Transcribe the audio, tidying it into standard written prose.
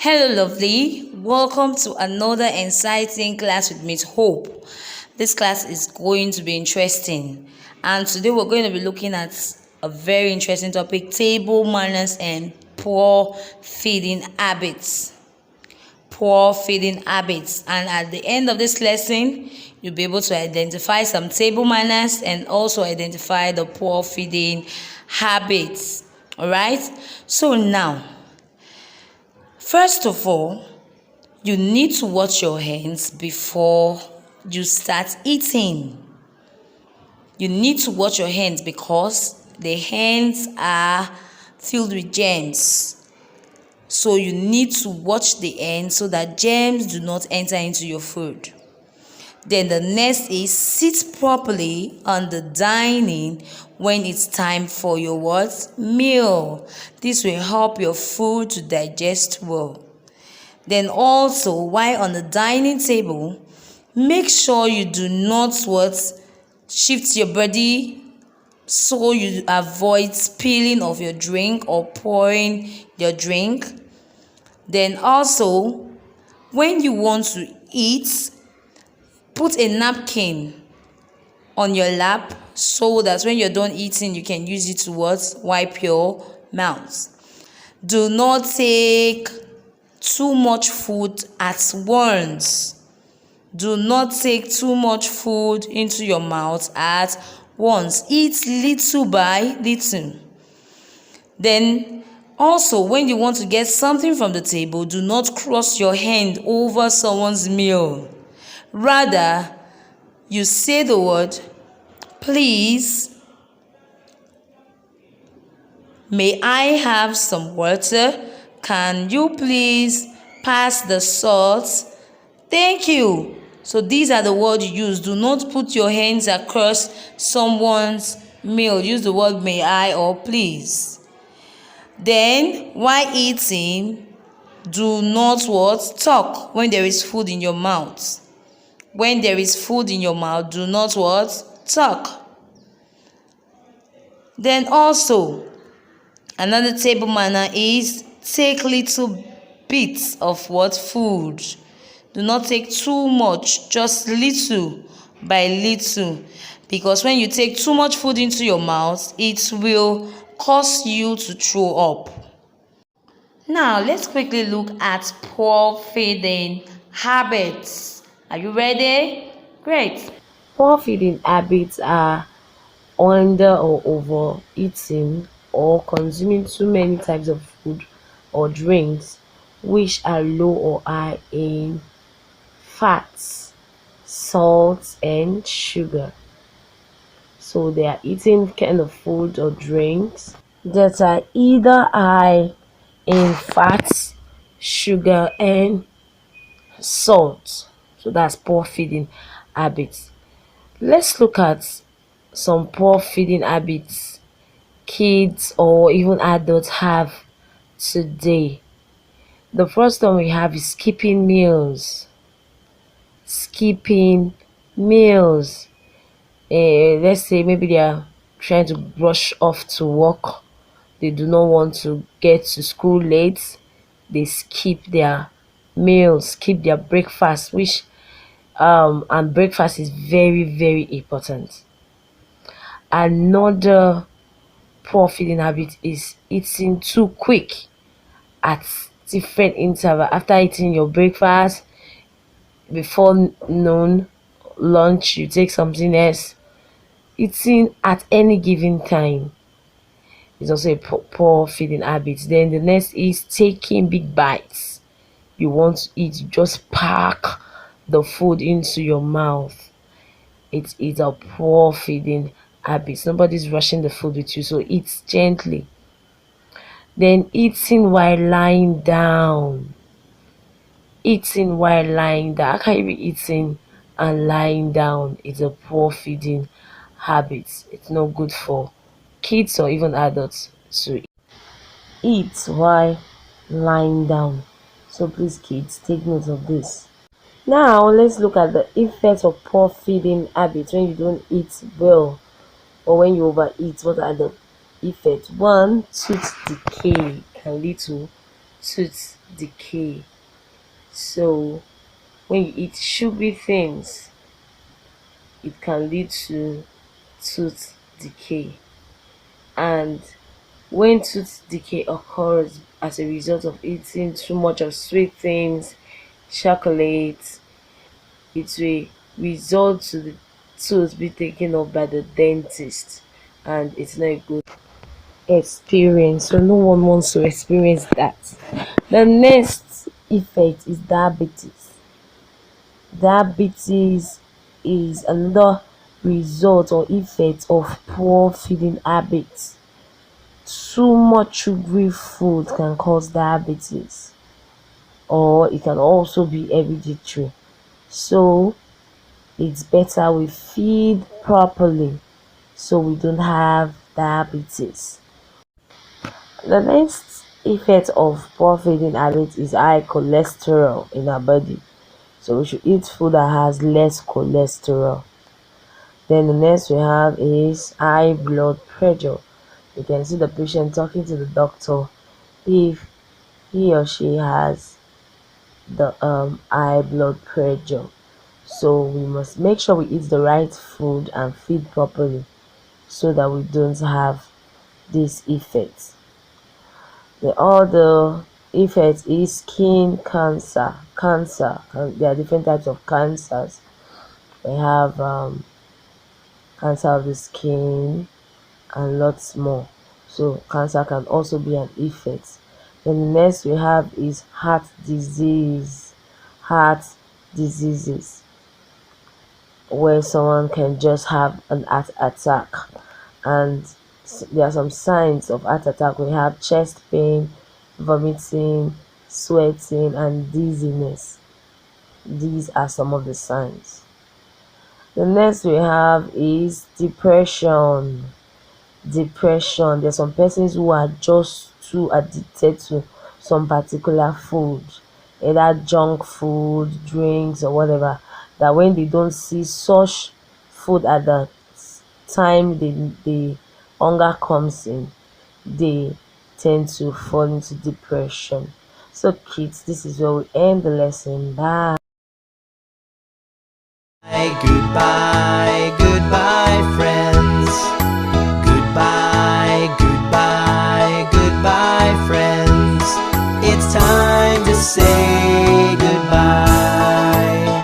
Hello, lovely. Welcome to another exciting class with Miss Hope. This class is going to be interesting, and today we're going to be looking at a very interesting topic: table manners and poor feeding habits. Poor feeding habits, and at the end of this lesson, you'll be able to identify some table manners and also identify the poor feeding habits. All right. So now, first of all, you need to wash your hands before you start eating. You need to wash your hands because the hands are filled with germs. So you need to wash the hands so that germs do not enter into your food. Then the next is sit properly on the dining when it's time for your what? Meal. This will help your food to digest well. Then also, while on the dining table, make sure you do not shift your body so you avoid spilling of your drink or pouring your drink. Then also, when you want to eat, put a napkin on your lap so that when you're done eating, you can use it to wipe your mouth. Do not take too much food at once. Do not take too much food into your mouth at once. Eat little by little. Then also, when you want to get something from the table, do not cross your hand over someone's meal. Rather, you say the word, "Please, may I have some water? Can you please pass the salt? Thank you." So these are the words you use. Do not put your hands across someone's meal. Use the word "may I" or "please." Then, while eating, do not talk when there is food in your mouth. When there is food in your mouth, do not talk. Then also, another table manner is take little bits of food. Do not take too much, just little by little, because when you take too much food into your mouth, it will cause you to throw up. Now, let's quickly look at poor feeding habits. Are you ready? Great. Poor feeding habits are under or overeating or consuming too many types of food or drinks which are low or high in fats, salt, and sugar. So they are eating kind of food or drinks that are either high in fats, sugar, and salt. So that's poor feeding habits. Let's look at some poor feeding habits kids or even adults have today. The first one we have is skipping meals. Skipping meals. Let's say maybe they are trying to brush off to work. They do not want to get to school late. They skip their meals, skip their breakfast, which and breakfast is very, very important. Another poor feeding habit is eating too quick at different interval. After eating your breakfast, before noon, lunch, you take something else. Eating at any given time is also a poor feeding habit. Then the next is taking big bites. You want to eat, you just pack the food into your mouth. It is a poor feeding habit. Nobody's rushing the food with you, so eat gently. Then eating while lying down. Eating while lying down. How can you be eating and lying down? It's a poor feeding habit. It's not good for kids or even adults to eat while lying down. So please, kids, take note of this. Now let's look at the effects of poor feeding habits when you don't eat well or when you overeat. What are the effects? One, tooth decay can lead to tooth decay. So when you eat sugary things, it can lead to tooth decay. And when tooth decay occurs as a result of eating too much of sweet things, chocolate, it will result to the tooth be taken off by the dentist, and it's not a good experience. So no one wants to experience that. The next effect is diabetes. Diabetes is another result or effect of poor feeding habits. Too much sugary food can cause diabetes, or it can also be hereditary. So it's better we feed properly so we don't have diabetes. The next effect of poor feeding habits is high cholesterol in our body. So we should eat food that has less cholesterol. Then the next we have is high blood pressure. You can see the patient talking to the doctor if he or she has the high blood pressure. So we must make sure we eat the right food and feed properly so that we don't have this effect. The other effect is skin cancer. There are different types of cancers. We have cancer of the skin and lots more. So cancer can also be an effect. Then the next we have is heart diseases, where someone can just have an heart attack. And there are some signs of heart attack. We have chest pain, vomiting, sweating, and dizziness. These are some of the signs. The next we have is depression. There's some persons who are just too addicted to some particular food, either junk food, drinks, or whatever, that when they don't see such food at the time the hunger comes in, they tend to fall into depression. So kids, this is where we end the lesson. Bye. Goodbye.